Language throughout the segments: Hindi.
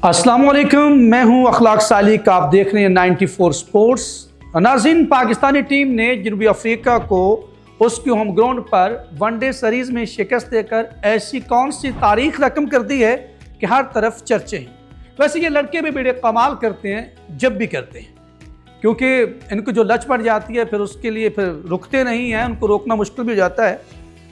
अस्सलाम वालेकुम, मैं हूं अखलाक सालिक। आप देख रहे हैं 94 स्पोर्ट्स। नाज़रीन, पाकिस्तानी टीम ने जनूबी अफ्रीका को उसके होम ग्राउंड पर वनडे सीरीज़ में शिकस्त देकर ऐसी कौन सी तारीख रकम कर दी है कि हर तरफ चर्चे हैं। वैसे ये लड़के भी बड़े कमाल करते हैं जब भी करते हैं, क्योंकि इनको जो लच पड़ जाती है फिर उसके लिए फिर रुकते नहीं हैं, उनको रोकना मुश्किल भी हो जाता है।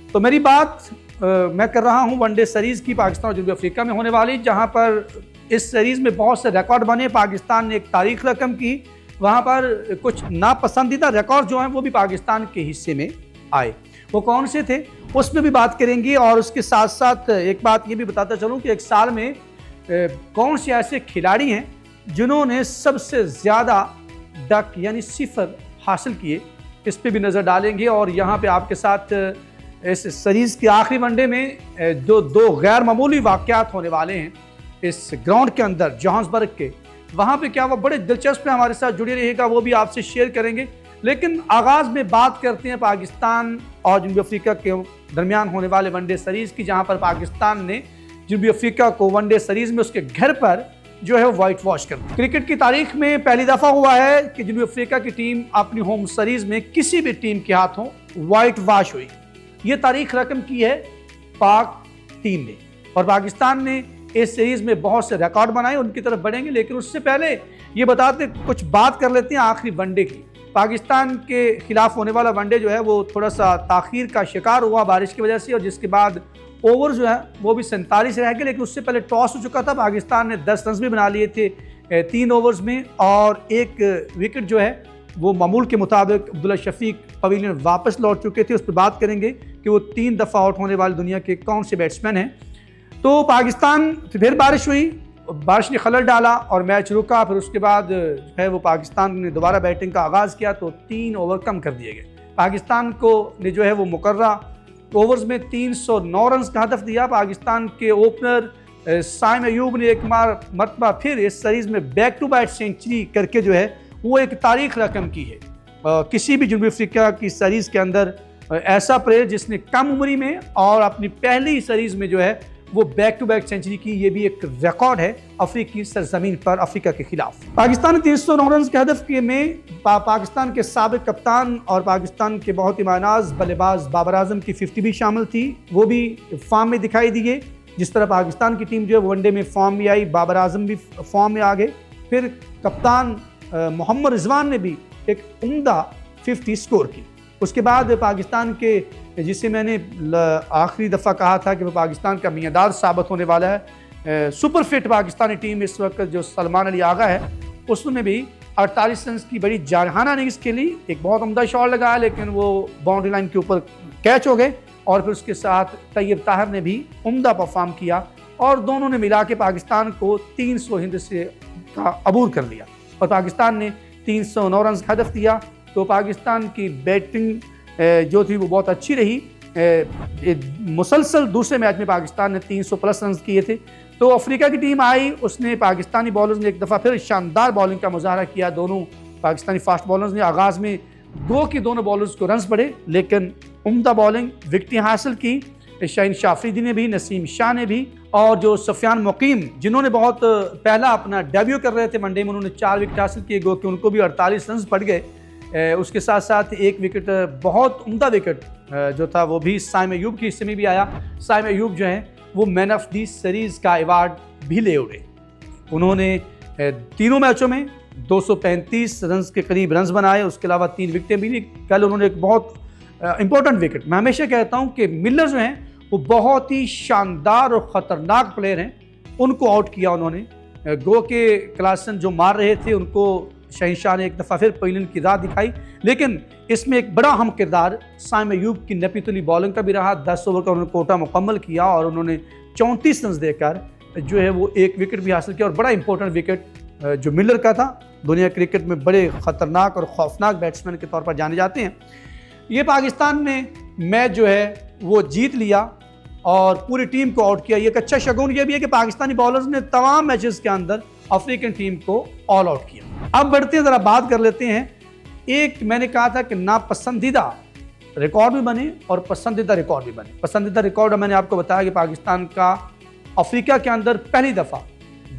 तो मेरी बात मैं कर रहा हूँ वनडे सीरीज़ की, पाकिस्तान और जनूबी अफ्रीका में होने वाली, जहाँ पर इस सीरीज़ में बहुत से रिकॉर्ड बने। पाकिस्तान ने एक तारीख रकम की, वहाँ पर कुछ नापसंदीदा रिकॉर्ड जो हैं वो भी पाकिस्तान के हिस्से में आए। वो कौन से थे उसमें भी बात करेंगे, और उसके साथ साथ एक बात ये भी बताता चलूँ कि एक साल में कौन से ऐसे खिलाड़ी हैं जिन्होंने सबसे ज़्यादा डक यानी सिफर हासिल किए, इस पर भी नज़र डालेंगे। और यहाँ पर आपके साथ इस सीरीज़ के आखिरी वनडे में जो दो गैर मामूली वाक़यात होने वाले हैं इस ग्राउंड के अंदर जोहान्सबर्ग के, वहाँ पे क्या वो बड़े दिलचस्प हैं, हमारे साथ जुड़े रहिएगा, वो भी आपसे शेयर करेंगे। लेकिन आगाज़ में बात करते हैं पाकिस्तान और जनूबी अफ्रीका के दरमियान होने वाले वनडे सीरीज़ की, जहाँ पर पाकिस्तान ने जनूबी अफ्रीका को वनडे सीरीज़ में उसके घर पर जो है वाइट वॉश कर दिया। क्रिकेट की तारीख में पहली दफ़ा हुआ है कि जनूबी अफ्रीका की टीम अपनी होम सीरीज़ में किसी भी टीम के हाथों वाइट वॉश हुई। ये तारीख रकम की है पाक टीम ने, और पाकिस्तान ने इस सीरीज़ में बहुत से रिकॉर्ड बनाए, उनकी तरफ बढ़ेंगे। लेकिन उससे पहले ये बताते कुछ बात कर लेते हैं आखिरी वनडे की। पाकिस्तान के खिलाफ होने वाला वनडे जो है वो थोड़ा सा ताख़ीर का शिकार हुआ बारिश की वजह से, और जिसके बाद ओवर जो है वो भी 47 रह गए। लेकिन उससे पहले टॉस हो चुका था, पाकिस्तान ने 10 रन भी बना लिए थे 3 ओवर्स में, और एक विकेट जो है वो मामूल के मुताबिक अब्दुल्ला शफीक पवेलियन वापस लौट चुके थे। उस पर बात करेंगे कि वो 3 दफ़ा आउट होने वाले दुनिया के कौन से बैट्समैन हैं। तो पाकिस्तान फिर बारिश हुई, बारिश ने खलल डाला और मैच रुका। फिर उसके बाद है वो पाकिस्तान ने दोबारा बैटिंग का आगाज़ किया, तो 3 ओवर कम कर दिए गए। पाकिस्तान को ने जो है वो मुकर्रा ओवर्स में 309 रन का हदफ दिया। पाकिस्तान के ओपनर साइम अयूब ने एक मरतबा फिर इस सीरीज़ में बैक टू बैक सेंचुरी करके जो है वो एक तारीख रकम की है। किसी भी जनूबी अफ्रीका की सीरीज़ के अंदर ऐसा प्लेयर जिसने कम उम्री में और अपनी पहली सीरीज़ में जो है वो बैक टू बैक सेंचुरी की, ये भी एक रिकॉर्ड है अफ्रीकी सरजमीन पर अफ्रीका के खिलाफ। पाकिस्तान ने 309 रन के हदफ के में पाकिस्तान के साबिक कप्तान और पाकिस्तान के बहुत ही मानाज बल्लेबाज बाबर आजम की 50 भी शामिल थी, वो भी फॉर्म में दिखाई दिए। जिस तरह पाकिस्तान की टीम जो है वनडे में फॉर्म में आई, बाबर आजम भी फॉर्म में आ गए। फिर कप्तान मोहम्मद रिजवान ने भी एक उम्दा 50 स्कोर की। उसके बाद पाकिस्तान के, जिसे मैंने आखिरी दफ़ा कहा था कि वो पाकिस्तान का मियादार साबित होने वाला है, सुपर फिट पाकिस्तानी टीम इस वक्त जो सलमान अली आगा है, उसने भी 48 रन की बड़ी जारहाना इनिंग्स खेली। एक बहुत उम्दा शॉट लगाया, लेकिन वो बाउंड्री लाइन के ऊपर कैच हो गए। और फिर उसके साथ तैयब ताहिर ने भी उम्दा परफॉर्म किया, और दोनों ने मिला के पाकिस्तान को 300 हिंद से का अबूर कर लिया, और पाकिस्तान ने 309 रन का हदफ दिया। तो पाकिस्तान की बैटिंग जो थी वो बहुत अच्छी रही। मुसलसल दूसरे मैच में पाकिस्तान ने 300 प्लस रन किए थे। तो अफ्रीका की टीम आई, उसने पाकिस्तानी बॉलर्स ने एक दफ़ा फिर शानदार बॉलिंग का मुजाहरा किया। दोनों पाकिस्तानी फास्ट बॉलर्स ने आगाज़ में दोनों बॉलर्स को रन्स पड़े, लेकिन उम्दा बॉलिंग विकेटें हासिल की। शाहीन शाफरीदी ने भी, नसीम शाह ने भी, और जो सफियान मुकीम जिन्होंने बहुत पहला अपना डेब्यू कर रहे थे वनडे में, उन्होंने 4 विकेट हासिल किए, गो कि उनको भी 48 रन पड़ गए। उसके साथ साथ एक विकेट, बहुत उम्दा विकेट जो था वो भी साइम अयूब के हिस्से में भी आया। साइम अयूब जो हैं वो मैन ऑफ दी सीरीज़ का अवार्ड भी ले उड़े। उन्होंने तीनों मैचों में 235 रन के करीब रन बनाए, उसके अलावा 3 विकेटें भी ली। कल उन्होंने एक बहुत इंपॉर्टेंट विकेट, मैं हमेशा कहता हूँ कि मिलर जो हैं वो बहुत ही शानदार और ख़तरनाक प्लेयर हैं, उनको आउट किया उन्होंने। गो के क्लासन जो मार रहे थे उनको शहनशाह ने एक दफ़ा फिर पवेलियन की राह दिखाई। लेकिन इसमें एक बड़ा अहम किरदार साइम अयूब की नपीतुली बॉलिंग का भी रहा। 10 ओवर का उन्होंने कोटा मुकम्मल किया, और उन्होंने 34 रन देकर जो है वो एक विकेट भी हासिल किया। और बड़ा इंपॉर्टेंट विकेट जो मिलर का था, दुनिया क्रिकेट में बड़े ख़तरनाक और खौफनाक बैट्समैन के तौर पर जाने जाते हैं। ये पाकिस्तान ने मैच जो है वो जीत लिया और पूरी टीम को आउट किया। ये एक अच्छा शगुन ये भी है कि पाकिस्तानी बॉलर्स ने तमाम मैचेस के अंदर अफ्रीकन टीम को ऑल आउट किया। अब बढ़ते हैं, ज़रा बात कर लेते हैं। एक मैंने कहा था कि नापसंदीदा रिकॉर्ड भी बने और पसंदीदा रिकॉर्ड भी बने। पसंदीदा रिकॉर्ड मैंने आपको बताया कि पाकिस्तान का अफ्रीका के अंदर पहली दफ़ा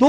2